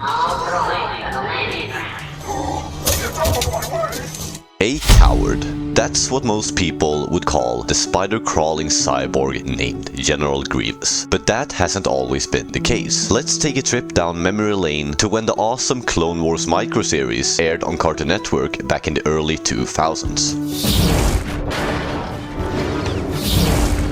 A coward. That's what most people would call the spider-crawling cyborg named General Grievous. But that hasn't always been the case. Let's take a trip down memory lane to when the awesome Clone Wars microseries aired on Cartoon Network back in the early 2000s.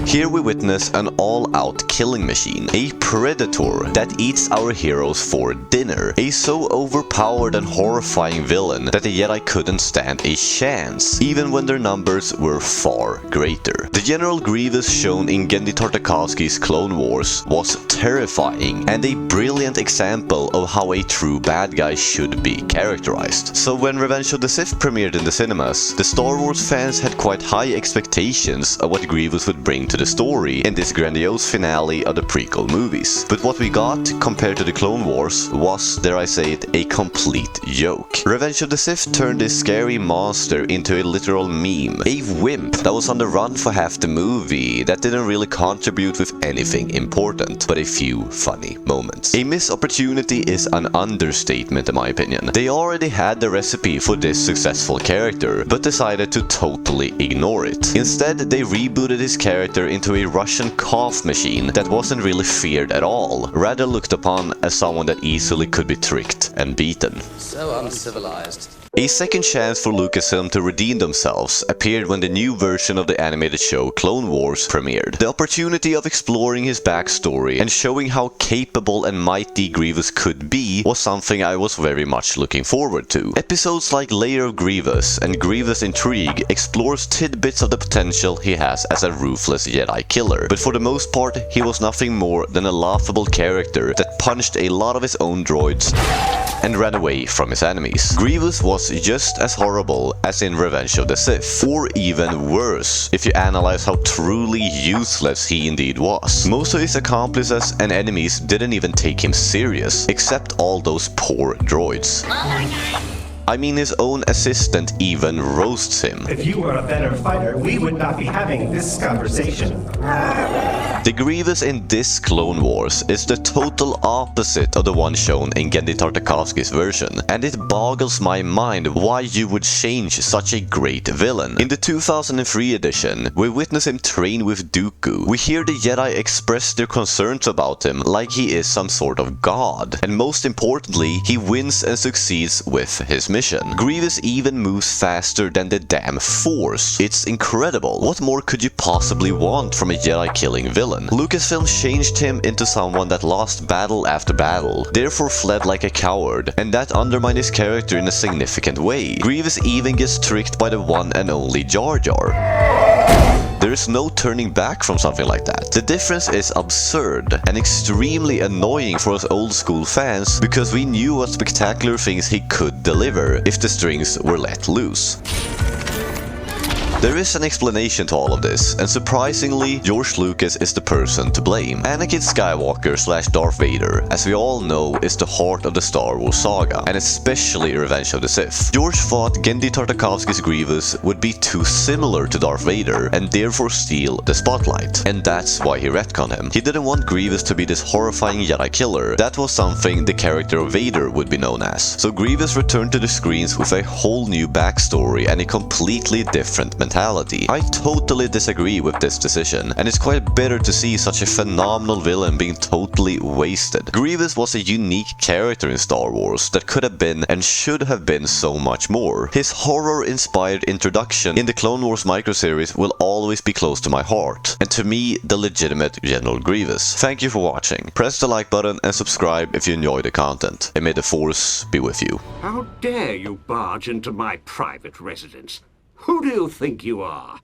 Here we witness an all-out killing machine, a predator that eats our heroes for dinner, a so overpowered and horrifying villain that the Jedi couldn't stand a chance, even when their numbers were far greater. The General Grievous shown in Genndy Tartakovsky's Clone Wars was terrifying and a brilliant example of how a true bad guy should be characterized. So when Revenge of the Sith premiered in the cinemas, the Star Wars fans had quite high expectations of what Grievous would bring to the story in this grandiose finale of the prequel movies. But what we got, compared to the Clone Wars, was, dare I say it, a complete joke. Revenge of the Sith turned this scary monster into a literal meme, a wimp that was on the run for half the movie, that didn't really contribute with anything important, but a few funny moments. A missed opportunity is an understatement in my opinion. They already had the recipe for this successful character, but decided to totally ignore it. Instead, they rebooted his character into a Russian cough machine that wasn't really feared at all, rather looked upon as someone that easily could be tricked and beaten. So uncivilized. A second chance for Lucasfilm to redeem themselves appeared when the new version of the animated show Clone Wars premiered. The opportunity of exploring his backstory and showing how capable and mighty Grievous could be was something I was very much looking forward to. Episodes like Lair of Grievous and Grievous Intrigue explores tidbits of the potential he has as a ruthless Jedi killer, but for the most part he was nothing more than a laughable character that punched a lot of his own droids and ran away from his enemies. Grievous was just as horrible as in Revenge of the Sith, or even worse, if you analyze how truly useless he indeed was. Most of his accomplices and enemies didn't even take him serious, except all those poor droids. I mean, his own assistant even roasts him. If you were a better fighter, we would not be having this conversation. The Grievous in this Clone Wars is the total opposite of the one shown in Genndy Tartakovsky's version, and it boggles my mind why you would change such a great villain. In the 2003 edition, we witness him train with Dooku. We hear the Jedi express their concerns about him like he is some sort of god, and most importantly, he wins and succeeds with his mission. Grievous even moves faster than the damn Force. It's incredible. What more could you possibly want from a Jedi killing villain? Lucasfilm changed him into someone that lost battle after battle, therefore fled like a coward, and that undermined his character in a significant way. Grievous even gets tricked by the one and only Jar Jar. There is no turning back from something like that. The difference is absurd and extremely annoying for us old school fans, because we knew what spectacular things he could deliver if the strings were let loose. There is an explanation to all of this, and surprisingly, George Lucas is the person to blame. Anakin Skywalker / Darth Vader, as we all know, is the heart of the Star Wars saga, and especially Revenge of the Sith. George thought Genndy Tartakovsky's Grievous would be too similar to Darth Vader, and therefore steal the spotlight. And that's why he retconned him. He didn't want Grievous to be this horrifying Jedi killer. That was something the character of Vader would be known as. So Grievous returned to the screens with a whole new backstory and a completely different mentality. I totally disagree with this decision, and it's quite bitter to see such a phenomenal villain being totally wasted. Grievous was a unique character in Star Wars that could have been and should have been so much more. His horror-inspired introduction in the Clone Wars microseries will always be close to my heart, and to me, the legitimate General Grievous. Thank you for watching. Press the like button and subscribe if you enjoy the content, and may the Force be with you. How dare you barge into my private residence? Who do you think you are?